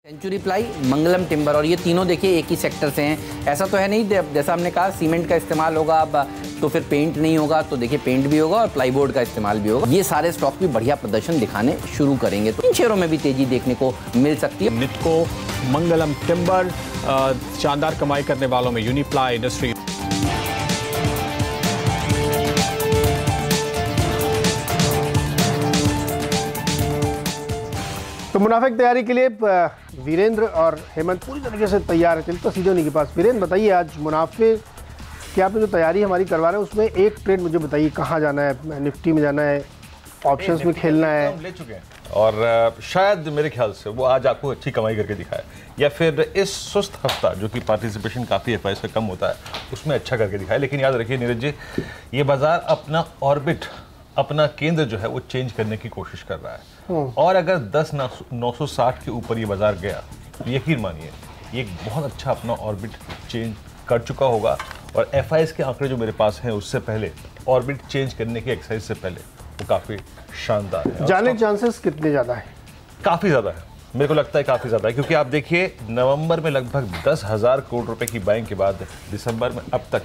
Century ply, मंगलम timber, और ये तीनों देखिए एक ही सेक्टर से हैं। ऐसा तो है नहीं, जैसा हमने कहा सीमेंट का इस्तेमाल होगा अब तो फिर पेंट नहीं होगा, तो देखिए पेंट भी होगा और प्लाईबोर्ड का इस्तेमाल भी होगा। ये सारे स्टॉक भी बढ़िया प्रदर्शन दिखाने शुरू करेंगे तो इन शेयरों में भी तेजी देखने को मिल सकती है। निटको, मंगलम टिम्बर, शानदार कमाई करने वालों में यूनिप्लाई इंडस्ट्री। तो मुनाफे की तैयारी के लिए वीरेंद्र और हेमंत पूरी तरीके से तैयार है। चलिए तो सीधे उन्हीं के पास। वीरेंद्र बताइए, आज मुनाफे की आपने जो तैयारी हमारी करवा रहे हैं उसमें एक ट्रेड मुझे बताइए, कहाँ जाना है? निफ्टी में जाना है, ऑप्शंस में खेलना है? हम ले चुके हैं और शायद मेरे ख्याल से वो आज आपको अच्छी कमाई करके दिखाए, या फिर इस सुस्त हफ्ता जो कि पार्टिसिपेशन काफ़ी एफआईएस पे कम होता है उसमें अच्छा करके दिखाए। लेकिन याद रखिए नीरज जी, ये बाजार अपना ऑर्बिट, अपना केंद्र जो है वो चेंज करने की कोशिश कर रहा है। और अगर 10,960 के ऊपर ये बाजार गया तो यकीन मानिए ये एक बहुत अच्छा अपना ऑर्बिट चेंज कर चुका होगा। और एफआईएस के आंकड़े जो मेरे पास हैं उससे पहले, ऑर्बिट चेंज करने के एक्सरसाइज से पहले, वो काफ़ी शानदार है। जाने के चांसेस कितने ज़्यादा है? काफ़ी ज़्यादा है, मेरे को लगता है काफ़ी ज़्यादा है, क्योंकि आप देखिए नवंबर में लगभग 10,000 करोड़ रुपए की बाइंग के बाद दिसंबर में अब तक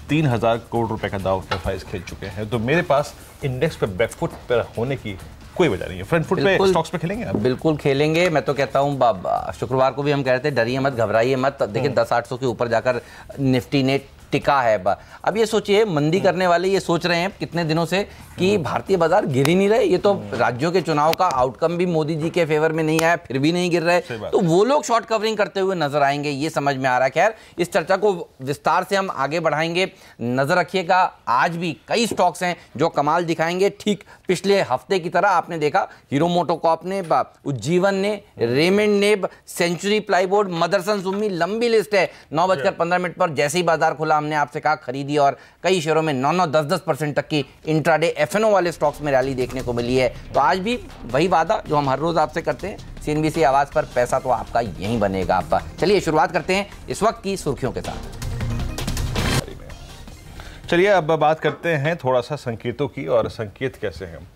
3,000 करोड़ रुपए का दाव एफआईएस खेल चुके हैं। तो मेरे पास इंडेक्स पे बैकफुट पर होने की कोई वजह नहीं है। फ्रंट फुट पे स्टॉक्स पे खेलेंगे आप? बिल्कुल खेलेंगे। मैं तो कहता हूँ शुक्रवार को भी हम कह रहे थे डरिए मत, घबराइए मत। देखिए 10,800 के ऊपर जाकर निफ्टी ने टिका है। अब ये सोचिए, मंदी करने वाले ये सोच रहे हैं कितने दिनों से कि भारतीय बाजार गिर ही नहीं रहे। ये तो राज्यों के चुनाव का आउटकम भी मोदी जी के फेवर में नहीं आया, फिर भी नहीं गिर रहे, तो वो लोग शॉर्ट कवरिंग करते हुए नजर आएंगे, ये समझ में आ रहा है। खैर, इस चर्चा को विस्तार से हम आगे बढ़ाएंगे। नजर रखिएगा, आज भी कई स्टॉक्स हैं जो कमाल दिखाएंगे। ठीक पिछले हफ्ते की तरह आपने देखा हीरो मोटोकॉर्प ने, उज्जीवन ने, रेमंड ने, सेंचुरी प्लाईबोर्ड, मदरसन सुम्मी, लंबी लिस्ट है। 9:15 पर जैसे ही बाजार खुला हमने आपसे कहा खरीदी, और कई शेयरों में 9-9, 10-10% तक की इंट्राडे एफएनओ वाले स्टॉक्स में रैली देखने को मिली है। तो आज भी वही वादा जो हम हर रोज आपसे करते हैं, सीएनबीसी आवाज पर पैसा तो आपका यहीं बनेगा। आप चलिए शुरुआत करते हैं इस वक्त की सुर्खियों के साथ। चलिए अब बात करते हैं थोड़ा सा संकेतों की। और संकेत कैसे हैं?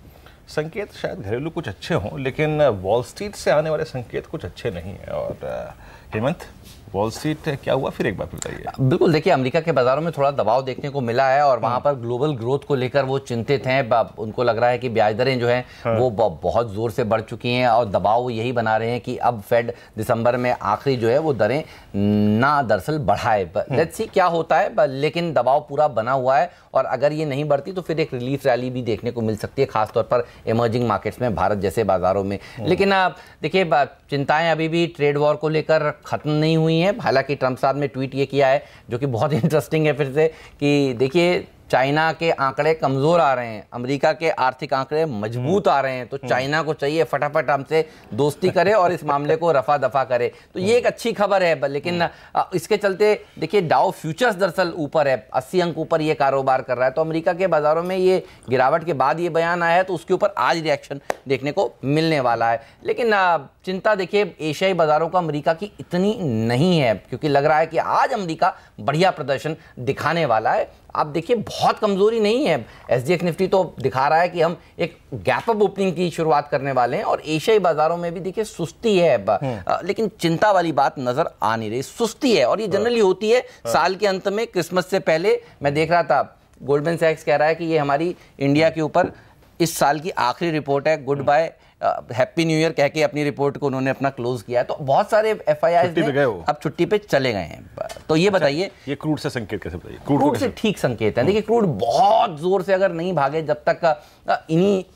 संकेत शायद घरेलू कुछ अच्छे हों, लेकिन वॉल स्ट्रीट से आने वाले संकेत कुछ अच्छे नहीं हैं। और हेमंत, वॉल स्ट्रीट क्या हुआ फिर एक बार बताइए। बिल्कुल, देखिए अमेरिका के बाजारों में थोड़ा दबाव देखने को मिला है और वहां पर ग्लोबल ग्रोथ को लेकर वो चिंतित हैं। उनको लग रहा है कि ब्याज दरें जो हैं वो बहुत जोर से बढ़ चुकी हैं, और दबाव वो यही बना रहे हैं कि अब फेड दिसंबर में आखिरी जो है वो दरें ना दरअसल बढ़ाए। लेट्स सी क्या होता है, लेकिन दबाव पूरा बना हुआ है, और अगर ये नहीं बढ़ती तो फिर एक रिलीफ रैली भी देखने को मिल सकती है, खासतौर पर इमर्जिंग मार्केट्स में, भारत जैसे बाजारों में। लेकिन देखिए चिंताएं अभी भी ट्रेड वॉर को लेकर खत्म नहीं हुई हैं। हालांकि ट्रंप साहब ने ट्वीट ये किया है जो कि बहुत इंटरेस्टिंग है फिर से, कि देखिए चाइना के आंकड़े कमजोर आ रहे हैं, अमेरिका के आर्थिक आंकड़े मजबूत आ रहे हैं, तो चाइना को चाहिए फटाफट हमसे दोस्ती करे और इस मामले को रफा दफा करे। तो ये एक अच्छी खबर है। लेकिन इसके चलते देखिए डाउ फ्यूचर्स दरअसल ऊपर है, 80 अंक ऊपर ये कारोबार कर रहा है। तो अमेरिका के बाजारों में ये गिरावट के बाद ये बयान आया है, तो उसके ऊपर आज रिएक्शन देखने को मिलने वाला है। लेकिन चिंता देखिए एशियाई बाजारों का अमेरिका की इतनी नहीं है, क्योंकि लग रहा है कि आज अमेरिका बढ़िया प्रदर्शन दिखाने वाला है। आप देखिए बहुत कमजोरी नहीं है, एसजीएक्स निफ्टी तो दिखा रहा है कि हम एक गैप अप ओपनिंग की शुरुआत करने वाले हैं, और एशियाई बाजारों में भी देखिए सुस्ती है। लेकिन चिंता वाली बात नजर आ नहीं रही, सुस्ती है, और ये जनरली होती है साल के अंत में, क्रिसमस से पहले। मैं देख रहा था गोल्डमैन सैक्स कह रहा है कि ये हमारी इंडिया के ऊपर इस साल की आखिरी रिपोर्ट है, goodbye happy new year कह के अपनी रिपोर्ट को उन्होंने अपना क्लोज किया है। तो बहुत सारे एफआईआई अब छुट्टी पे चले गए हैं। तो ये बताइए, ये क्रूड से संकेत कैसे बताइए? क्रूड से ठीक संकेत है। देखिए क्रूड बहुत जोर से अगर नहीं भागे, जब तक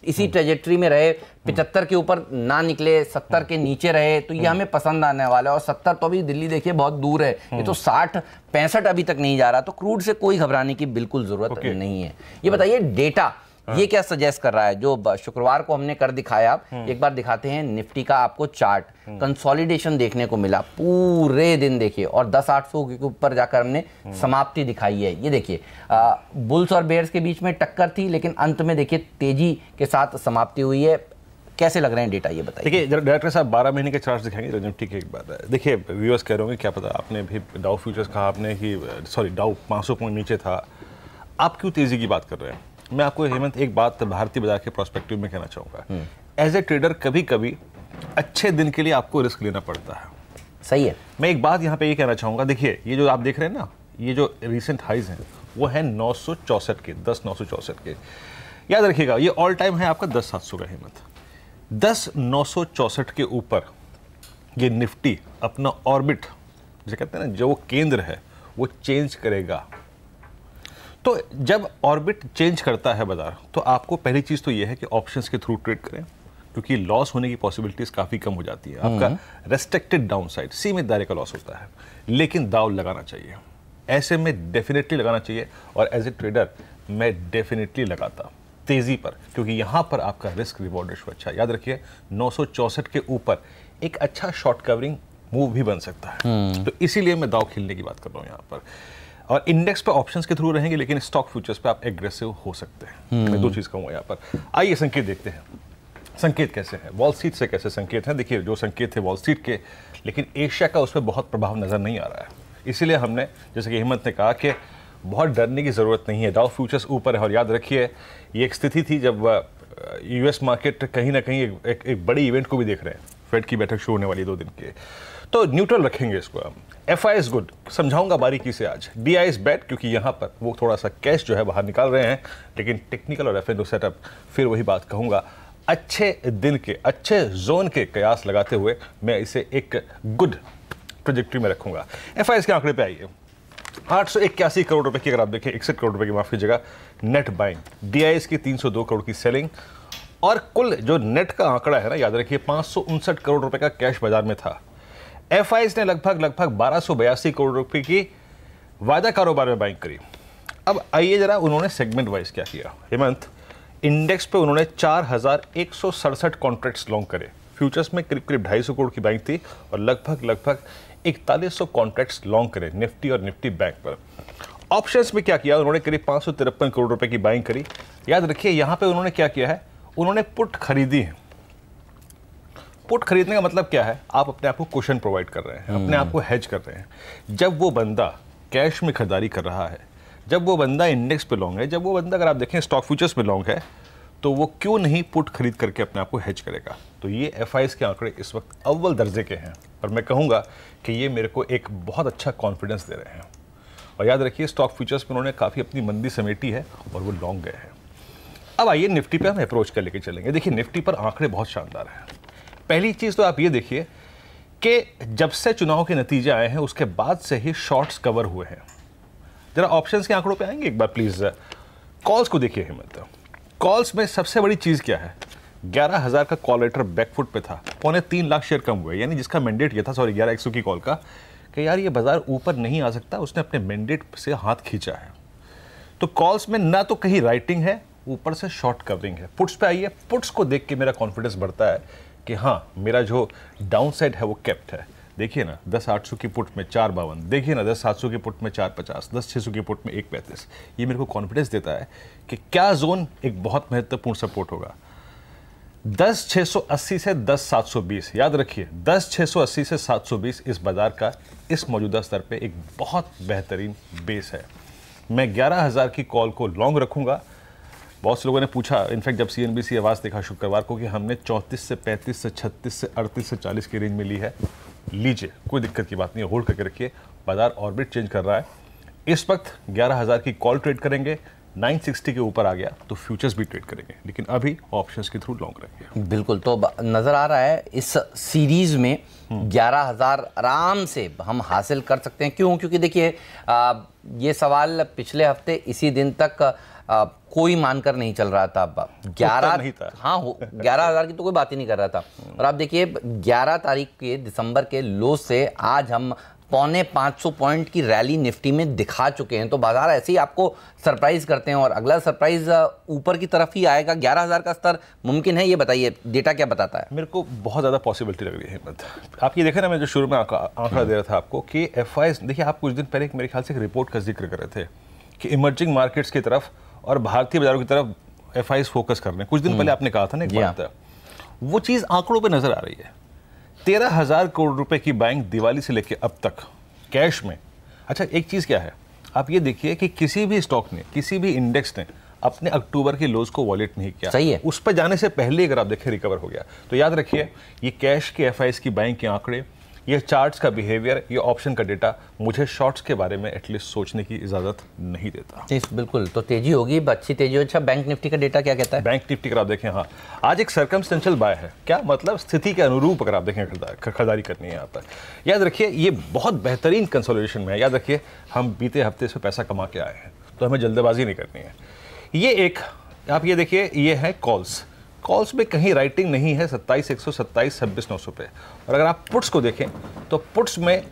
इसी ट्रेजेक्ट्री में रहे, 75 के ऊपर ना निकले, 70 के नीचे रहे, तो ये हमें पसंद आने वाला है। और 70 तो अभी दिल्ली देखिए बहुत दूर है, ये तो 60-65 अभी तक नहीं जा रहा। तो क्रूड से कोई घबराने की बिल्कुल जरूरत नहीं है। ये बताइए डेटा ये क्या सजेस्ट कर रहा है, जो शुक्रवार को हमने कर दिखाया। एक बार दिखाते हैं निफ्टी का आपको चार्ट। कंसोलिडेशन देखने को मिला पूरे दिन, देखिए, और 10,800 के ऊपर जाकर हमने समाप्ति दिखाई है। ये देखिए बुल्स और बेयर्स के बीच में टक्कर थी, लेकिन अंत में देखिए तेजी के साथ समाप्ति हुई है। कैसे लग रहे हैं डेटा, ये बताइए। देखिए डायरेक्टर साहब 12 महीने के चार्ट दिखाएंगे निफ्टी के एक बार। देखिए व्यूअर्स कह रहे होंगे क्या पता, आपने भी डाउ फ्यूचर्स कहा, आपने कि सॉरी डाउ 500 पॉइंट नीचे था, आप क्यों तेजी की बात कर रहे हैं? मैं आपको हेमंत एक बात भारतीय बाजार के प्रोस्पेक्टिव में कहना चाहूँगा। एज ए ट्रेडर कभी कभी अच्छे दिन के लिए आपको रिस्क लेना पड़ता है। सही है। मैं एक बात यहाँ पे ये कहना चाहूँगा, देखिए ये जो आप देख रहे हैं ना, ये जो रिसेंट हाइज हैं वो है 964 के, 10,964 के। याद रखिएगा ये ऑल टाइम है आपका 10,700 का हिम्मत। 10,964 के ऊपर ये निफ्टी अपना ऑर्बिट, जिसे कहते हैं ना, जो वो केंद्र है वो चेंज करेगा। तो जब ऑर्बिट चेंज करता है बाजार, तो आपको पहली चीज़ तो ये है कि ऑप्शंस के थ्रू ट्रेड करें, क्योंकि लॉस होने की पॉसिबिलिटीज काफ़ी कम हो जाती है। आपका रेस्ट्रिक्टेड डाउनसाइड, सीमित दायरे का लॉस होता है, लेकिन दाव लगाना चाहिए। ऐसे में डेफिनेटली लगाना चाहिए, और एज ए ट्रेडर मैं डेफिनेटली लगाता तेज़ी पर, क्योंकि यहाँ पर आपका रिस्क रिवॉर्ड रेशो अच्छा है। याद रखिए 964 के ऊपर एक अच्छा शॉर्ट कवरिंग मूव भी बन सकता है, तो इसीलिए मैं दाव खेलने की बात कर रहा हूँ यहाँ पर। और इंडेक्स पे ऑप्शंस के थ्रू रहेंगे, लेकिन स्टॉक फ्यूचर्स पे आप एग्रेसिव हो सकते हैं। मैं दो चीज़ कहूँगा यहाँ पर। आइए संकेत देखते हैं, संकेत कैसे हैं, वॉल स्ट्रीट से कैसे संकेत हैं। देखिए जो संकेत थे वॉल स्ट्रीट के, लेकिन एशिया का उस पर बहुत प्रभाव नज़र नहीं आ रहा है। इसीलिए हमने, जैसे कि हिम्मत ने कहा, कि बहुत डरने की ज़रूरत नहीं है, डाउ फ्यूचर्स ऊपर है। और याद रखिए ये एक स्थिति थी जब यूएस मार्केट कहीं ना कहीं एक बड़ी इवेंट को भी देख रहे हैं, फेड की बैठक शुरू होने वाली 2 दिन के, तो न्यूट्रल रखेंगे इसको हम। FI इज गुड, समझाऊंगा बारीकी से आज। DI इज बैड, क्योंकि यहाँ पर वो थोड़ा सा कैश जो है बाहर निकाल रहे हैं, लेकिन टेक्निकल और F&O सेटअप फिर वही बात कहूँगा, अच्छे दिन के, अच्छे जोन के कयास लगाते हुए मैं इसे एक गुड प्रोजेक्ट्री में रखूंगा। FI के आंकड़े पे आइए, 881 करोड़ रुपए की, अगर आप देखें 61 करोड़ रुपए की, माफ कीजिएगा, नेट बाइंग। DI की 302 करोड़ की सेलिंग, और कुल जो नेट का आंकड़ा है ना, याद रखिए 559 करोड़ रुपए का कैश बाजार में था। FIs ने लगभग 1282 करोड़ रुपए की वायदा कारोबार में बाइंग करी। अब आइए जरा उन्होंने सेगमेंट वाइज क्या किया। हेमंत, इंडेक्स पे उन्होंने 4167 कॉन्ट्रैक्ट्स लॉन्ग करे। फ्यूचर्स में करीब 250 करोड़ की बाइंग थी, और लगभग 4100 कॉन्ट्रैक्ट्स लॉन्ग करे निफ्टी और निफ्टी बैंक पर। ऑप्शंस में क्या किया, उन्होंने करीब 553 करोड़ रुपए की बाइंग करी। याद रखिए यहां पे उन्होंने क्या किया है, उन्होंने पुट खरीदी है। पुट खरीदने का मतलब क्या है, आप अपने आप को कुशन प्रोवाइड कर रहे हैं, अपने आप को हेज कर रहे हैं। जब वो बंदा कैश में खरीदारी कर रहा है, जब वो बंदा इंडेक्स पे लॉन्ग है, जब वो बंदा, अगर आप देखें स्टॉक फ्यूचर्स पे लॉन्ग है, तो वो क्यों नहीं पुट खरीद करके अपने आप को हेज करेगा। तो ये FIs के आंकड़े इस वक्त अव्वल दर्जे के हैं, और मैं कहूँगा कि ये मेरे को एक बहुत अच्छा कॉन्फिडेंस दे रहे हैं। और याद रखिए स्टॉक फ्यूचर्स में उन्होंने काफ़ी अपनी मंदी समेटी है, और वो लॉन्ग गए हैं। अब आइए निफ्टी पे हम अप्रोच कर लेके चलेंगे। देखिए निफ्टी पर आंकड़े बहुत शानदार हैं। पहली चीज़ तो आप ये देखिए कि जब से चुनाव के नतीजे आए हैं उसके बाद से ही शॉर्ट्स कवर हुए हैं। जरा ऑप्शंस के आंकड़ों पे आएंगे एक बार प्लीज़। कॉल्स को देखिए हिम्मत, कॉल्स में सबसे बड़ी चीज़ क्या है, 11,000 का कॉल लेटर बैकफुट पे था, 3.25 लाख शेयर कम हुए, यानी जिसका मैंडेट ये था, 11,100 की कॉल का, कि यार ये बाजार ऊपर नहीं आ सकता, उसने अपने मैंडेट से हाथ खींचा है। तो कॉल्स में ना तो कहीं राइटिंग है, ऊपर से शॉर्ट कवरिंग है। पुट्स पे आइए, पुट्स को देख के मेरा कॉन्फिडेंस बढ़ता है कि हाँ मेरा जो डाउन साइड है वो कैप्ट है। देखिए ना 10,800 की पुट में 452, देखिए ना 10,700 की पुट में 450, 10,600 की पुट में 135। ये मेरे को कॉन्फिडेंस देता है कि क्या जोन एक बहुत महत्वपूर्ण सपोर्ट होगा। 10,680 से 10,720, याद रखिए 10,680 से 720 इस बाजार का इस मौजूदा स्तर पे एक बहुत बेहतरीन बेस है। मैं 11,000 की कॉल को लॉन्ग रखूंगा। बहुत से लोगों ने पूछा, इनफैक्ट जब CNBC आवाज़ देखा शुक्रवार को, कि हमने 34 से 35 से 36 से 38 से 40 की रेंज में ली है। लीजिए, कोई दिक्कत की बात नहीं है, होल्ड करके रखिए। बाजार ऑर्बिट चेंज कर रहा है। इस वक्त 11,000 की कॉल ट्रेड करेंगे, 960 के ऊपर आ गया तो फ्यूचर्स भी ट्रेड करेंगे, लेकिन अभी ऑप्शंस के थ्रू लॉन्ग रहेंगे। बिल्कुल, तो नज़र आ रहा है इस सीरीज़ में 11,000 आराम से हम हासिल कर सकते हैं। क्यों? क्योंकि देखिए ये सवाल पिछले हफ्ते इसी दिन तक कोई मानकर नहीं चल रहा था। 11 नहीं था। हाँ, 11,000 की तो कोई बात ही नहीं कर रहा था। और आप देखिए 11 तारीख के दिसंबर के लो से आज हम 450 पॉइंट की रैली निफ्टी में दिखा चुके हैं। तो बाजार ऐसे ही आपको सरप्राइज करते हैं, और अगला सरप्राइज ऊपर की तरफ ही आएगा। 11,000 का स्तर मुमकिन है, ये बताइए डेटा क्या बताता है? मेरे को बहुत ज़्यादा पॉसिबिलिटी लग रही है हिम्मत। आप ये देखें ना, मैं जो शुरू में आंकड़ा दे रहा था आपको कि FIs, देखिए आप कुछ दिन पहले मेरे ख्याल से एक रिपोर्ट का जिक्र कर रहे थे कि इमर्जिंग मार्केट्स की तरफ और भारतीय बाजारों की तरफ FIs फोकस कर रहे हैं। कुछ दिन पहले आपने कहा था ना एक बात, वो चीज़ आंकड़ों पे नजर आ रही है। 13,000 करोड़ रुपए की बाइंग दिवाली से लेके अब तक कैश में। अच्छा, एक चीज़ क्या है, आप ये देखिए कि किसी भी स्टॉक ने, किसी भी इंडेक्स ने अपने अक्टूबर के लोज को वॉलेट नहीं किया, सही है, उस पर जाने से पहले अगर आप देखें रिकवर हो गया। तो याद रखिए ये कैश के एफआईएस की बैंक के आंकड़े, ये चार्ट्स का बिहेवियर, ये ऑप्शन का डेटा मुझे शॉर्ट्स के बारे में एटलीस्ट सोचने की इजाजत नहीं देता। बिल्कुल, तो तेजी होगी, अच्छी तेजी हो। अच्छा, बैंक निफ्टी का डेटा क्या कहता है? बैंक निफ्टी अगर आप देखें, हाँ आज एक सर्कमस्टेंशियल बाय है। क्या मतलब? स्थिति के अनुरूप अगर आप देखें खरीदारी करनी है यहाँ पर। याद रखिए ये बहुत बेहतरीन कंसोलिडेशन में है। याद रखिए हम बीते हफ्ते से पैसा कमा के आए हैं, तो हमें जल्दबाजी नहीं करनी है। ये एक आप ये देखिए, ये है कॉल्स में कहीं राइटिंग नहीं है 27,127, 26,900 पे। और अगर आप पुट्स को देखें तो पुट्स में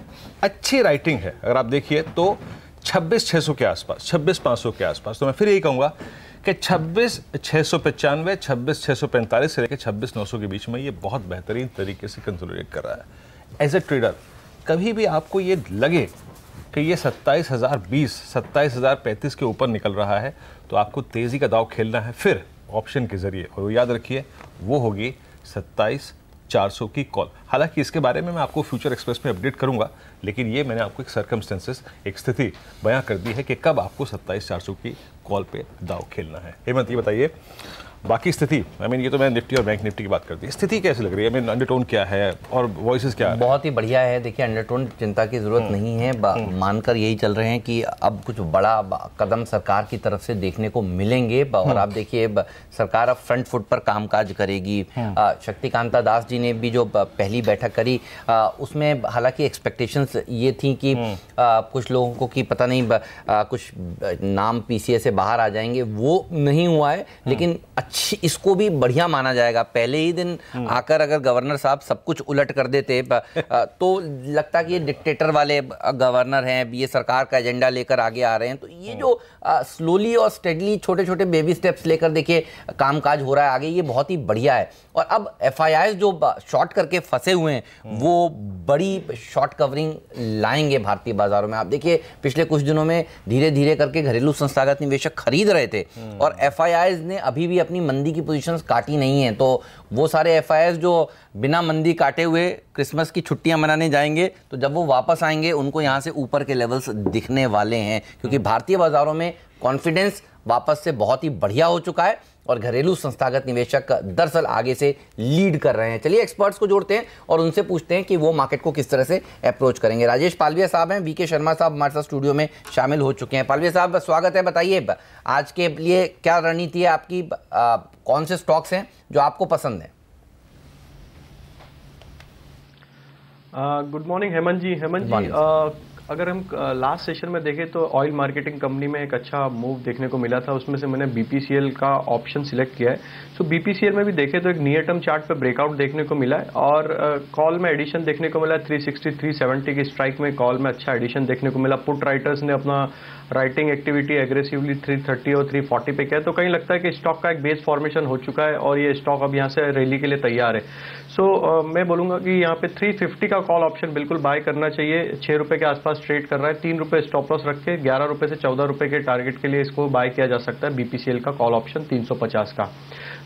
अच्छी राइटिंग है। अगर आप देखिए तो 26,600 के आसपास, 26,500 के आसपास। तो मैं फिर यही कहूँगा कि 26,695, 26,645 से लेकर 26,900 के बीच में ये बहुत बेहतरीन तरीके से कंसोलिडेट कर रहा है। एज ए ट्रेडर कभी भी आपको ये लगे कि ये 27,020, 27,035 के ऊपर निकल रहा है, तो आपको तेज़ी का दाव खेलना है फिर ऑप्शन के जरिए। और याद रखिए वो होगी 27,400 की कॉल। हालांकि इसके बारे में मैं आपको फ्यूचर एक्सप्रेस में अपडेट करूंगा, लेकिन ये मैंने आपको एक सर्कमस्टेंसेस, एक स्थिति बयां कर दी है कि कब आपको 27,400 की कॉल पे दाव खेलना है। हेमंत ये बताइए बाकी स्थिति, ये तो मैंने निफ्टी और बैंक निफ्टी की बात कर दी, स्थिति कैसी लग रही है? अंडरटोन क्या है और वॉइसेस क्या है? बहुत ही बढ़िया है। देखिए अंडरटोन चिंता की जरूरत नहीं है, मानकर यही चल रहे हैं कि अब कुछ बड़ा कदम सरकार की तरफ से देखने को मिलेंगे। और आप देखिए सरकार अब फ्रंट फुट पर कामकाज करेगी। शक्तिकांता दास जी ने भी जो पहली बैठक करी उसमें हालांकि एक्सपेक्टेशंस ये थी कि कुछ लोगों को कि पता नहीं कुछ नाम पीसीए से बाहर आ जाएंगे, वो नहीं हुआ है। लेकिन इसको भी बढ़िया माना जाएगा। पहले ही दिन आकर अगर गवर्नर साहब सब कुछ उलट कर देते तो लगता कि ये डिक्टेटर वाले गवर्नर हैं, ये सरकार का एजेंडा लेकर आगे आ रहे हैं। तो ये जो स्लोली और स्टेडली छोटे छोटे बेबी स्टेप्स लेकर देखिए कामकाज हो रहा है आगे, ये बहुत ही बढ़िया है। और अब एफआईआई जो शॉर्ट करके फंसे हुए हैं वो बड़ी शॉर्ट कवरिंग लाएंगे भारतीय बाजारों में। आप देखिए पिछले कुछ दिनों में धीरे धीरे करके घरेलू संस्थागत निवेशक खरीद रहे थे और एफआईआई ने अभी भी अपनी मंदी की पोजीशंस काटी नहीं है। तो वो सारे एफआईआई जो बिना मंदी काटे हुए क्रिसमस की छुट्टियां मनाने जाएंगे, तो जब वो वापस आएंगे उनको यहां से ऊपर के लेवल्स दिखने वाले हैं, क्योंकि भारतीय बाजारों में कॉन्फिडेंस वापस से बहुत ही बढ़िया हो चुका है और घरेलू संस्थागत निवेशक दरअसल आगे से लीड कर रहे हैं। चलिए एक्सपर्ट्स को जोड़ते हैं और उनसे पूछते हैं कि वो मार्केट को किस तरह से अप्रोच करेंगे। राजेश पालविया साहब हैं, बीके शर्मा साहब हमारे साथ स्टूडियो में शामिल हो चुके हैं। पालविया साहब स्वागत है, बताइए आज के लिए क्या रणनीति है आपकी, कौन से स्टॉक्स हैं जो आपको पसंद है? गुड मॉर्निंग हेमंत जी। अगर हम लास्ट सेशन में देखें तो ऑयल मार्केटिंग कंपनी में एक अच्छा मूव देखने को मिला था, उसमें से मैंने बीपीसीएल का ऑप्शन सिलेक्ट किया है। सो बीपीसीएल में भी देखें तो एक नियर टर्म चार्ट पे ब्रेकआउट देखने को मिला है और कॉल में एडिशन देखने को मिला है। 360 370 की स्ट्राइक में कॉल में अच्छा एडिशन देखने को मिला। पुट राइटर्स ने अपना राइटिंग एक्टिविटी एग्रेसिवली 330 और 340 पे किया, तो कहीं लगता है कि स्टॉक का एक बेस फॉर्मेशन हो चुका है और ये स्टॉक अब यहाँ से रैली के लिए तैयार है। सो मैं बोलूंगा कि यहाँ पे 350 का कॉल ऑप्शन बिल्कुल बाय करना चाहिए। 6 रुपए के आसपास ट्रेड कर रहा है, 3 रुपए स्टॉप लॉस रख के 11 रुपए से 14 रुपए के टारगेट के लिए इसको बाय किया जा सकता है। बीपीसीएल का कॉल ऑप्शन 350 का।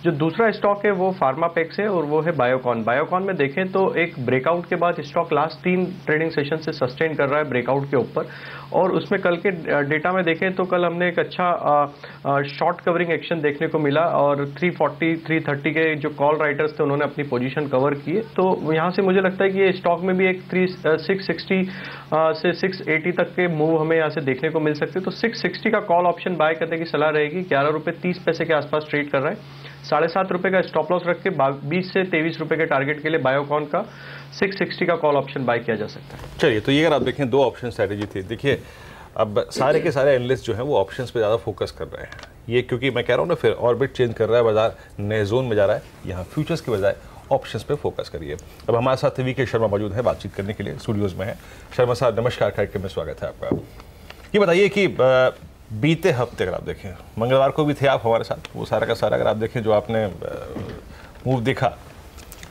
जो दूसरा स्टॉक है वो फार्मापेक्स है और वो है बायोकॉन। बायोकॉन में देखें तो एक ब्रेकआउट के बाद स्टॉक लास्ट 3 ट्रेडिंग सेशन से सस्टेन कर रहा है ब्रेकआउट के ऊपर, और उसमें कल के डेटा में देखें तो कल हमने एक अच्छा शॉर्ट कवरिंग एक्शन देखने को मिला और 340 330 के जो कॉल राइटर्स थे उन्होंने अपनी पोजीशन कवर किए। तो यहाँ से मुझे लगता है कि ये स्टॉक में भी एक 660 से 680 तक के मूव हमें यहाँ से देखने को मिल सकते हैं। तो 660 का कॉल ऑप्शन बाय करने की सलाह रहेगी। 11 रुपए 30 पैसे के आसपास ट्रेड कर रहा है। 7.5 रुपए का स्टॉप लॉस रख के 20 से 23 रुपए के टारगेट के लिए बायोकॉन का 660 का कॉल ऑप्शन बाय किया जा सकता है। चलिए, तो ये अगर आप देखें 2 ऑप्शन स्ट्रेटेजी थी। देखिए अब सारे के सारे एनालिस्ट जो हैं वो ऑप्शंस पे ज़्यादा फोकस कर रहे हैं। ये क्योंकि मैं कह रहा हूँ ना, फिर ऑर्बिट चेंज कर रहा है, बाजार नए जोन में जा रहा है। यहाँ फ्यूचर्स के बजाय ऑप्शंस पे फोकस करिए। अब हमारे साथ वीके शर्मा मौजूद है, बातचीत करने के लिए स्टूडियोज़ में है। शर्मा साहब नमस्कार, कार्यक्रम में स्वागत है आपका। ये बताइए कि बीते हफ्ते अगर आप देखें, मंगलवार को भी थे आप हमारे साथ, वो सारा का सारा अगर आप देखें जो आपने मूव देखा,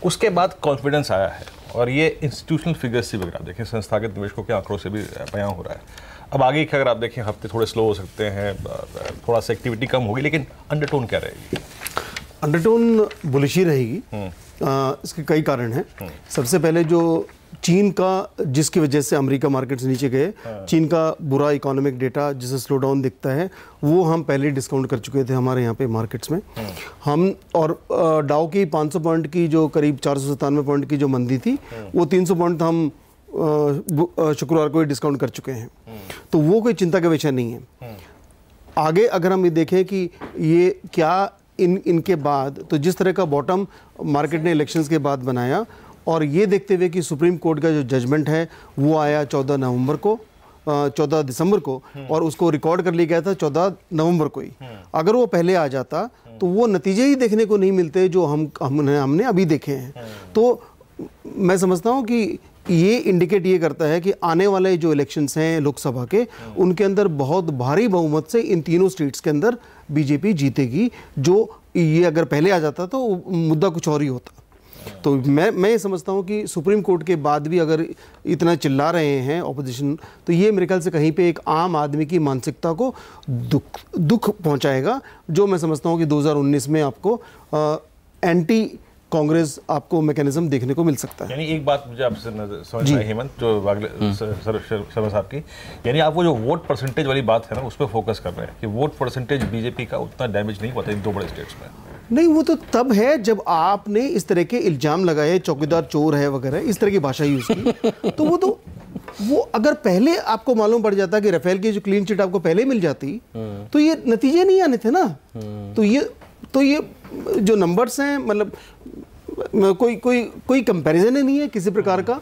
उसके बाद कॉन्फिडेंस आया है और ये इंस्टीट्यूशनल फिगर्स से भी अगर आप देखें, संस्थागत निवेशकों के आंकड़ों से भी बयां हो रहा है। अब आगे के अगर आप देखें हफ्ते थोड़े स्लो हो सकते हैं, थोड़ा सा एक्टिविटी कम होगी, लेकिन अंडरटोन क्या रहेगी? अंडरटोन बुलिश ही रहेगी। इसके कई कारण हैं। सबसे पहले जो चीन का, जिसकी वजह से अमेरिका मार्केट्स नीचे गए, चीन का बुरा इकोनॉमिक डेटा जिसे स्लो डाउन दिखता है, वो हम पहले डिस्काउंट कर चुके थे हमारे यहाँ पे मार्केट्स में हम। और डाउ की 500 पॉइंट की जो करीब 497 पॉइंट की जो मंदी थी, वो 300 पॉइंट हम शुक्रवार को ही डिस्काउंट कर चुके हैं, तो वो कोई चिंता का विषय नहीं है। आगे अगर हम ये देखें कि ये क्या इनके बाद, तो जिस तरह का बॉटम मार्केट ने इलेक्शंस के बाद बनाया, और ये देखते हुए कि सुप्रीम कोर्ट का जो जजमेंट है वो आया 14 दिसंबर को, और उसको रिकॉर्ड कर लिया गया था 14 नवंबर को ही। अगर वो पहले आ जाता तो वो नतीजे ही देखने को नहीं मिलते जो हमने अभी देखे हैं। तो मैं समझता हूँ कि ये इंडिकेट ये करता है कि आने वाले जो इलेक्शंस हैं लोकसभा के, उनके अंदर बहुत भारी बहुमत से इन तीनों स्टेट्स के अंदर बीजेपी जीतेगी। जो ये अगर पहले आ जाता तो मुद्दा कुछ और ही होता। तो मैं ये समझता हूँ कि सुप्रीम कोर्ट के बाद भी अगर इतना चिल्ला रहे हैं ऑपोजिशन, तो ये मेरे ख्याल से कहीं पे एक आम आदमी की मानसिकता को दुख पहुँचाएगा, जो मैं समझता हूँ कि 2019 में आपको एंटी कांग्रेस आपको मैकेनिज्म देखने को मिल सकता है। यानी एक बात मुझे आपसे समझ में आई हेमंत, जो शर्मा साहब की, यानी आप वो जो वोट परसेंटेज वाली बात है ना, उस पर फोकस कर रहे हैं कि वोट परसेंटेज बीजेपी का उतना डैमेज नहीं हुआ था इन दो बड़े स्टेट्स में। नहीं, वो तो तब है जब आपने इस तरह के इल्जाम लगाए, चौकीदार चोर है वगैरह, इस तरह की भाषा यूज की। तो वो अगर पहले आपको मालूम पड़ जाता कि राफेल की जो क्लीन चिट आपको पहले मिल जाती, तो ये नतीजे नहीं आने थे ना। तो ये जो नंबर्स हैं, मतलब कोई कंपैरिजन ही नहीं है किसी प्रकार का।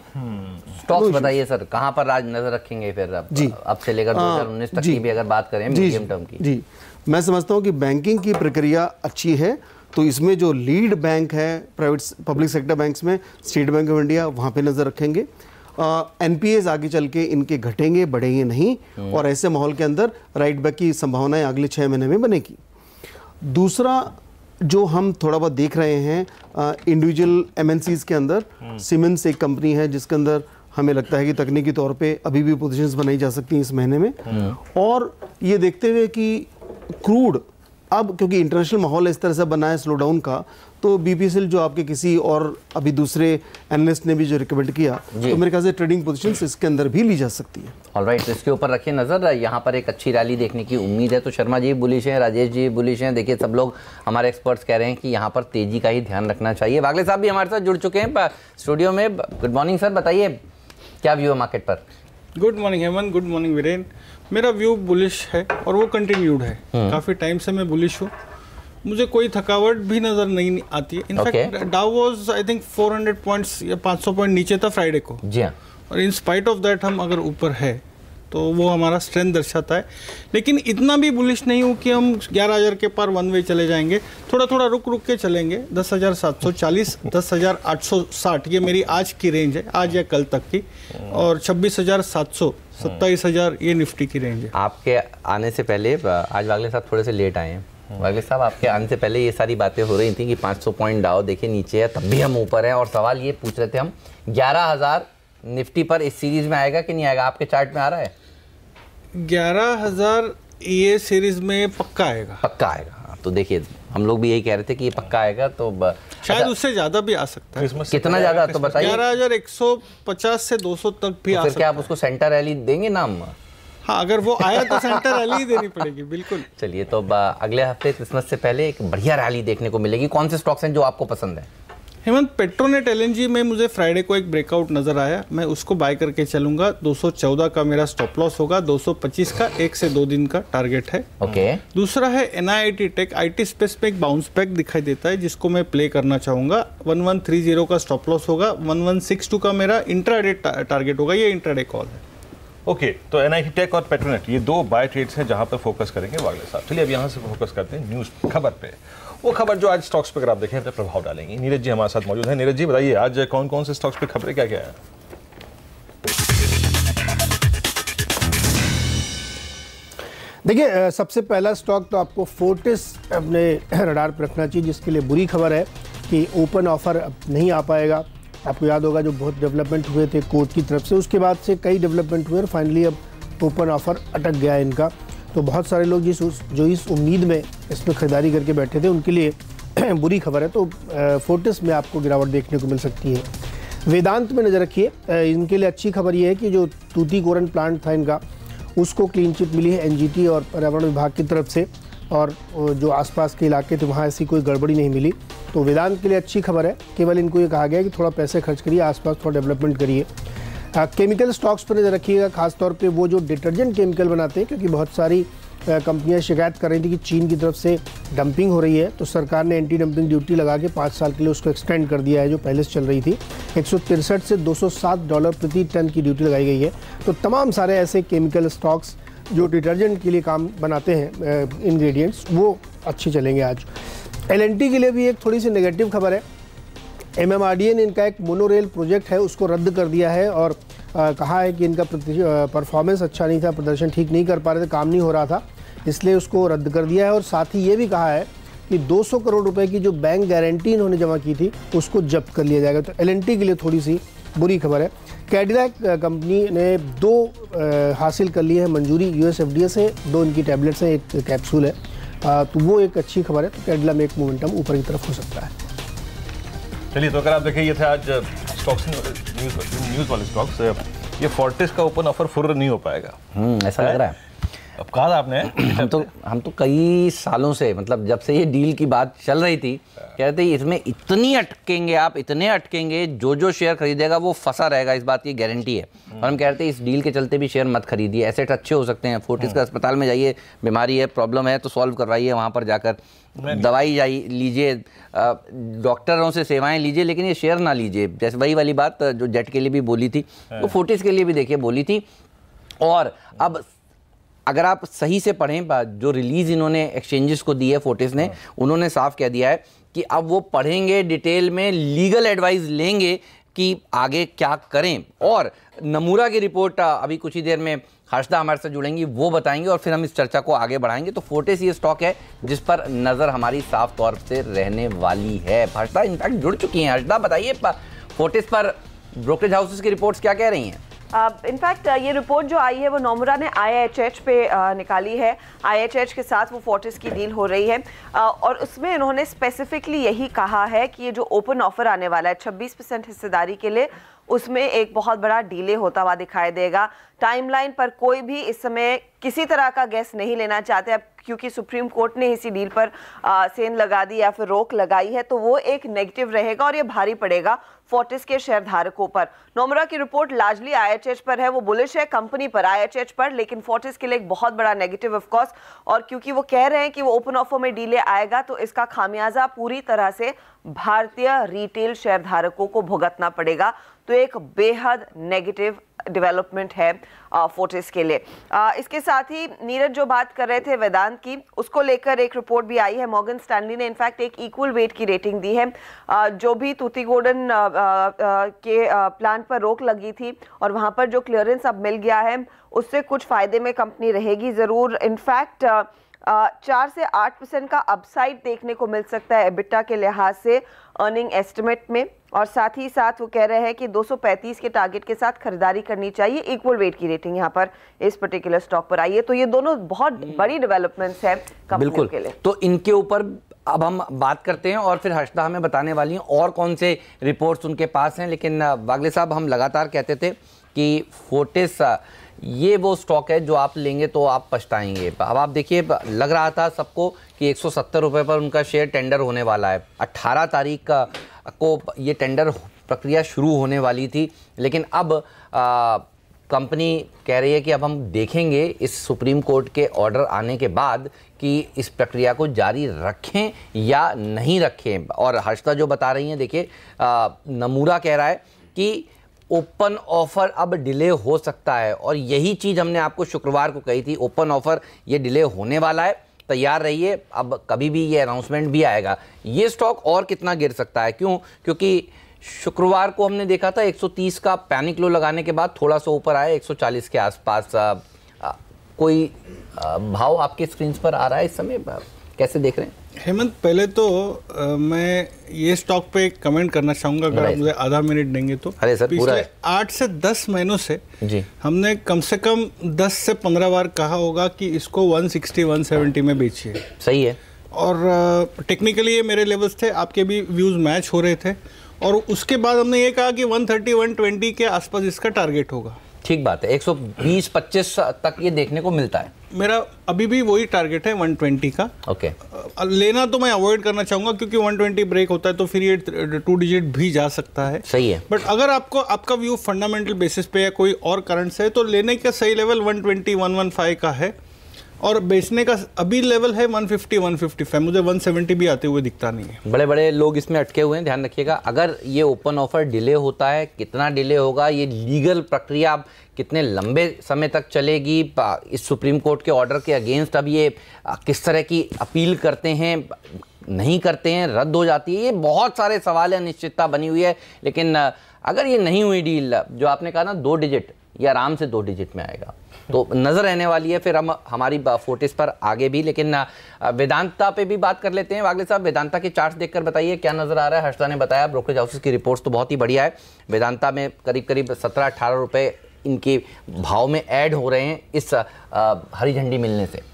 स्टॉक्स बताइए सर, कहां पर आज नजर रखेंगे फिर अब से लेकर 2019 तक की भी अगर बात करें मीडियम टर्म की? जी, मैं समझता हूं कि बैंकिंग की प्रक्रिया अच्छी है, तो इसमें जो लीड बैंक है प्राइवेट पब्लिक सेक्टर बैंक्स में, स्टेट बैंक ऑफ इंडिया, वहां पे नजर रखेंगे। एनपीएस आगे चल के इनके घटेंगे, बढ़ेंगे नहीं, और ऐसे माहौल के अंदर राइट बैक की संभावनाएं अगले 6 महीने में बनेगी। दूसरा जो हम थोड़ा बहुत देख रहे हैं इंडिविजुअल एमएनसीज के अंदर, सीमेंस एक कंपनी है जिसके अंदर हमें लगता है कि तकनीकी तौर पे अभी भी पोजीशंस बनाई जा सकती हैं इस महीने में। और ये देखते हुए कि क्रूड अब, क्योंकि इंटरनेशनल माहौल इस तरह से बना है स्लो डाउन का, तो बीपीसीएल जो आपके किसी और अभी दूसरे एनालिस्ट ने भी जो रिकमेंड किया, तो मेरे ख्याल से ट्रेडिंग पोजीशंस इसके अंदर भी ली जा सकती है। ऑलराइट, तो इसके ऊपर रखिए नजर। यहाँ पर एक अच्छी रैली देखने की उम्मीद है। तो शर्मा जी बुलिश हैं, राजेश जी बुलिश हैं। देखिए, सब लोग हमारे एक्सपर्ट्स कह रहे हैं कि यहाँ पर तेजी का ही ध्यान रखना चाहिए। वागले साहब भी हमारे साथ जुड़ चुके हैं स्टूडियो में। गुड मॉर्निंग सर, बताइए क्या व्यू है मार्केट पर? Good morning Hemant, good morning Viren. मेरा व्यू बुलिश है और वो कंटिन्यूड है। काफ़ी टाइम से मैं बुलिश हूँ, मुझे कोई थकावट भी नज़र नहीं आती है। इनफैक्ट डाउ वाज आई थिंक 400 पॉइंट्स या 500 पॉइंट नीचे था फ्राइडे को। जी हाँ, और इन स्पाइट ऑफ दैट हम अगर ऊपर है तो वो हमारा स्ट्रेंथ दर्शाता है। लेकिन इतना भी बुलिश नहीं हूँ कि हम 11,000 के पार वन वे चले जाएंगे। थोड़ा थोड़ा रुक के चलेंगे। 10,740, 10,860 ये मेरी आज की रेंज है, आज या कल तक की। और 26,700, 27,000 ये निफ्टी की रेंज है। आपके आने से पहले, आज वागले साहब थोड़े से लेट आए हैं। वागले साहब, आपके आने से पहले ये सारी बातें हो रही थी कि 500 पॉइंट डाउ देखिए नीचे है, तब भी हम ऊपर हैं। और सवाल ये पूछ रहे थे हम, 11,000 निफ्टी पर इस सीरीज में आएगा कि नहीं आएगा? आपके चार्ट में आ रहा है 11,000 ये सीरीज में पक्का आएगा। पक्का आएगा। तो देखिए, हम लोग भी यही कह रहे थे कि ये पक्का आएगा, तो शायद उससे ज्यादा भी आ सकता है। कितना ज्यादा तो बताइए? 11,150 से 200 तक भी आ सकता है। क्या आप उसको सेंटर रैली देंगे नाम? हाँ, अगर वो आया तो सेंटर रैली देनी पड़ेगी, बिल्कुल। चलिए, तो अगले हफ्ते क्रिसमस से पहले एक बढ़िया रैली देखने को मिलेगी। कौन से स्टॉक्स हैं जो आपको पसंद है? हेमंत, पेट्रोनेट एलएनजी में मुझे फ्राइडे को एक ब्रेकआउट नजर आया, मैं उसको बाय करके चलूंगा। 214 का मेरा स्टॉप लॉस होगा, 225 का 1 से 2 दिन का टारगेट है। ओके। दूसरा है एनआईटी टेक, आईटी स्पेस पे एक बाउंस बैक दिखाई देता है जिसको मैं प्ले करना चाहूंगा। 1130 का स्टॉप लॉस होगा, 1162 का मेरा इंट्राडे टारगेट होगा। ये इंट्राडे कॉल है। ओके, तो एनआईटी टेक और पेट्रोनेट ये दो बाय ट्रेड्स हैं जहां पर फोकस करेंगे वागले साहब। चलिए अब यहां से फोकस करते हैं न्यूज खबर पे। वो खबर जो आज स्टॉक्स पे अगर आप देखें अपने प्रभाव डालेंगे। नीरज जी हमारे साथ मौजूद हैं। नीरज जी, बताइए आज कौन कौन से स्टॉक्स पे खबरें क्या क्या है? देखिए, सबसे पहला स्टॉक तो आपको फोर्टिस अपने रडार पर रखना चाहिए, जिसके लिए बुरी खबर है कि ओपन ऑफर अब नहीं आ पाएगा। आपको याद होगा जो बहुत डेवलपमेंट हुए थे कोर्ट की तरफ से, उसके बाद से कई डेवलपमेंट हुए और फाइनली अब ओपन ऑफर अटक गया है इनका। तो बहुत सारे लोग जो इस उम्मीद में इसमें खरीदारी करके बैठे थे, उनके लिए बुरी खबर है। तो फोर्टिस में आपको गिरावट देखने को मिल सकती है। वेदांत में नज़र रखिए, इनके लिए अच्छी खबर ये है कि जो तूतीकोरन प्लांट था इनका, उसको क्लीन चिट मिली है एनजीटी और पर्यावरण विभाग की तरफ से, और जो आसपास के इलाके थे वहाँ ऐसी कोई गड़बड़ी नहीं मिली। तो वेदांत के लिए अच्छी खबर है। केवल इनको ये कहा गया है कि थोड़ा पैसे खर्च करिए, आसपास थोड़ा डेवलपमेंट करिए। केमिकल स्टॉक्स पर नज़र रखिएगा, खासतौर पे वो जो डिटर्जेंट केमिकल बनाते हैं, क्योंकि बहुत सारी कंपनियां शिकायत कर रही थी कि चीन की तरफ से डंपिंग हो रही है। तो सरकार ने एंटी डंपिंग ड्यूटी लगा के 5 साल के लिए उसको एक्सटेंड कर दिया है, जो पहले से चल रही थी। 163 से $207 प्रति टन की ड्यूटी लगाई गई है। तो तमाम सारे ऐसे केमिकल स्टॉक्स जो डिटर्जेंट के लिए काम बनाते हैं इंग्रेडिएंट्स, वो अच्छे चलेंगे आज। एलएनटी के लिए भी एक थोड़ी सी नेगेटिव खबर है। एमएमआरडीए ने इनका एक मोनोरेल प्रोजेक्ट है उसको रद्द कर दिया है और कहा है कि इनका परफॉर्मेंस अच्छा नहीं था, प्रदर्शन ठीक नहीं कर पा रहे थे, काम नहीं हो रहा था, इसलिए उसको रद्द कर दिया है। और साथ ही ये भी कहा है कि 200 करोड़ रुपए की जो बैंक गारंटी इन्होंने जमा की थी उसको जब्त कर लिया जाएगा। तो एलएनटी के लिए थोड़ी सी बुरी खबर है। कैडिलैक कंपनी ने 2 हासिल कर ली है मंजूरी यूएसएफडीए से, 2 इनकी टैबलेट्स हैं, 1 कैप्सूल है, तो वो एक अच्छी खबर है। तो कैडिला में एक मोमेंटम ऊपर की तरफ हो सकता है। चलिए, तो अगर आप देखें, ये थे आज स्टॉक्स न्यूज़ वाले स्टॉक्स। ये फोर्टिस का ओपन ऑफर फुर्र नहीं हो पाएगा, ऐसा लग रहा है। अब कहा था आपने हम तो कई सालों से, मतलब जब से ये डील की बात चल रही थी, कह रहे थे इसमें इतनी अटकेंगे आप, इतने अटकेंगे, जो शेयर खरीदेगा वो फंसा रहेगा, इस बात की गारंटी है। और हम कह रहे थे इस डील के चलते भी शेयर मत खरीदिए, एसेट अच्छे हो सकते हैं। फोर्टिस का अस्पताल में जाइए, बीमारी है, प्रॉब्लम है तो सॉल्व करवाइए, वहाँ पर जाकर दवाई लीजिए, डॉक्टरों से सेवाएं लीजिए, लेकिन ये शेयर ना लीजिए। जैसे वही वाली बात जो जेट के लिए भी बोली थी, वो फोर्टिस के लिए भी देखिए बोली थी। और अब अगर आप सही से पढ़ें, जो रिलीज इन्होंने एक्सचेंजेस को दी है फोर्टिस ने, उन्होंने साफ कह दिया है कि अब वो पढ़ेंगे, डिटेल में लीगल एडवाइस लेंगे कि आगे क्या करें। और नमूरा की रिपोर्ट अभी कुछ ही देर में हर्षदा हमारे से जुड़ेंगी, वो बताएंगे और फिर हम इस चर्चा को आगे बढ़ाएंगे। तो फोर्टिस ये स्टॉक है जिस पर नजर हमारी साफ तौर से रहने वाली है। हर्षदा इनफैक्ट जुड़ चुकी हैं। हर्षदा बताइए, फोर्टिस पर ब्रोकरेज हाउसेस की रिपोर्ट्स क्या कह रही हैं? इनफैक्ट ये रिपोर्ट जो आई है वो नोमुरा ने IHH पे निकाली है। IHH के साथ वो फोर्टिस की डील हो रही है और उसमें इन्होंने स्पेसिफिकली यही कहा है कि ये जो ओपन ऑफर आने वाला है 26% हिस्सेदारी के लिए, उसमें एक बहुत बड़ा डिले होता हुआ दिखाई देगा। टाइमलाइन पर कोई भी इस समय किसी तरह का गैस नहीं लेना चाहते अब, क्योंकि सुप्रीम कोर्ट ने इसी डील पर सेन लगा दी या फिर रोक लगाई है, तो वो एक नेगेटिव रहेगा और ये भारी पड़ेगा फोर्टिस के शेयर धारकों पर। नोमुरा की रिपोर्ट लार्जली IHH पर है, वो बुलिश है कंपनी पर, IHH पर, लेकिन फोर्टिस के लिए एक बहुत बड़ा नेगेटिव ऑफ कोर्स। और क्योंकि वो कह रहे हैं कि वो ओपन ऑफर में डिले आएगा, तो इसका खामियाजा पूरी तरह से भारतीय रिटेल शेयर धारकों को भुगतना पड़ेगा। तो एक बेहद नेगेटिव डेवलपमेंट है फोर्टिस के लिए। इसके साथ ही नीरज जो बात कर रहे थे वेदांत की, उसको लेकर एक रिपोर्ट भी आई है। मॉर्गन स्टैनली ने इनफैक्ट एक इक्वल वेट की रेटिंग दी है। जो भी तूतीकोरन के प्लांट पर रोक लगी थी और वहां पर जो क्लियरेंस अब मिल गया है, उससे कुछ फायदे में कंपनी रहेगी जरूर। इनफैक्ट 4 से 8% का अपसाइड देखने को मिल सकता है एबिटा के लिहाज से अर्निंग एस्टिमेट में। और साथ ही साथ वो कह रहे हैं कि 235 के टारगेट के साथ खरीदारी करनी चाहिए। इक्वल वेट की रेटिंग यहाँ पर इस पर्टिकुलर स्टॉक पर आई है। तो ये दोनों बहुत बड़ी डेवलपमेंट्स है कंपनी के लिए। तो इनके ऊपर अब हम बात करते हैं और फिर हर्षदा हमें बताने वाली हैं और कौन से रिपोर्ट्स उनके पास हैं। लेकिन वागले साहब, हम लगातार कहते थे कि फोर्टिस ये वो स्टॉक है जो आप लेंगे तो आप पछताएंगे। अब आप देखिए, लग रहा था सबको कि 170 रुपये पर उनका शेयर टेंडर होने वाला है। 18 तारीख को ये टेंडर प्रक्रिया शुरू होने वाली थी, लेकिन अब कंपनी कह रही है कि अब हम देखेंगे इस सुप्रीम कोर्ट के ऑर्डर आने के बाद कि इस प्रक्रिया को जारी रखें या नहीं रखें। और हर्षदा जो बता रही हैं, देखिए नमूरा कह रहा है कि ओपन ऑफर अब डिले हो सकता है, और यही चीज़ हमने आपको शुक्रवार को कही थी, ओपन ऑफर ये डिले होने वाला है, तैयार रहिए। अब कभी भी ये अनाउंसमेंट भी आएगा। ये स्टॉक और कितना गिर सकता है, क्यों? क्योंकि शुक्रवार को हमने देखा था 130 का पैनिक लो लगाने के बाद थोड़ा सा ऊपर आया 140 के आसपास। कोई भाव आपके स्क्रीन पर आ रहा है इस समय, कैसे देख रहे हैं? हेमंत, पहले तो मैं ये स्टॉक पे कमेंट करना चाहूंगा, अगर आप मुझे आधा मिनट देंगे तो। अरे सर, पिछले 8 से 10 महीनों से जी हमने कम से कम 10 से 15 बार कहा होगा कि इसको 160-170 में बेचिए। सही है। और टेक्निकली ये मेरे लेवल्स थे, आपके भी व्यूज मैच हो रहे थे, और उसके बाद हमने ये कहा कि 130-120 के आसपास इसका टारगेट होगा। ठीक बात है, 120-25 तक ये देखने को मिलता है। मेरा अभी भी वही टारगेट है 120 का। ओके। लेना तो मैं अवॉइड करना चाहूंगा क्योंकि 120 ब्रेक होता है तो फिर ये 2 डिजिट भी जा सकता है। सही है। बट अगर आपका व्यू फंडामेंटल बेसिस पे या कोई और करंट से है तो लेने का सही लेवल 120-115 का है और बेचने का अभी लेवल है 150-155। मुझे 170 भी आते हुए दिखता नहीं है। बड़े बड़े लोग इसमें अटके हुए हैं, ध्यान रखिएगा। अगर ये ओपन ऑफर डिले होता है, कितना डिले होगा, ये लीगल प्रक्रिया कितने लंबे समय तक चलेगी, इस सुप्रीम कोर्ट के ऑर्डर के अगेंस्ट अब ये किस तरह की अपील करते हैं, नहीं करते हैं, रद्द हो जाती है, ये बहुत सारे सवाल है, अनिश्चितता बनी हुई है। लेकिन अगर ये नहीं हुई डील, जो आपने कहा ना 2 डिजिट, ये आराम से 2 डिजिट में आएगा, तो नजर रहने वाली है। फिर हम हमारी फोर्टिस पर आगे भी, लेकिन वेदांता पे भी बात कर लेते हैं। वागले साहब, वेदांता के चार्ट्स देखकर बताइए क्या नजर आ रहा है। हर्षदा ने बताया ब्रोकरेज हाउसेस की रिपोर्ट्स तो बहुत ही बढ़िया है। वेदांता में करीब करीब 17-18 रुपए इनके भाव में ऐड हो रहे हैं इस हरी झंडी मिलने से।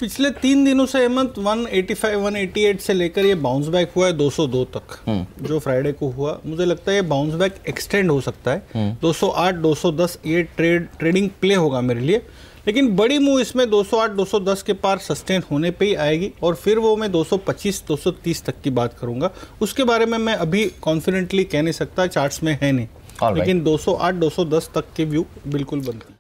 पिछले 3 दिनों से हेमंत 185-188 से लेकर ये बाउंस बैक हुआ है 202 तक, जो फ्राइडे को हुआ। मुझे लगता है ये बाउंस बैक एक्सटेंड हो सकता है। 208-210 ये ट्रेडिंग प्ले होगा मेरे लिए, लेकिन बड़ी मूव इसमें 208-210 के पार सस्टेन होने पे ही आएगी और फिर वो मैं 225-230 तक की बात करूंगा। उसके बारे में मैं अभी कॉन्फिडेंटली कह नहीं सकता, चार्ट्स में है नहीं, लेकिन 208-210 तक के व्यू बिल्कुल बनती है।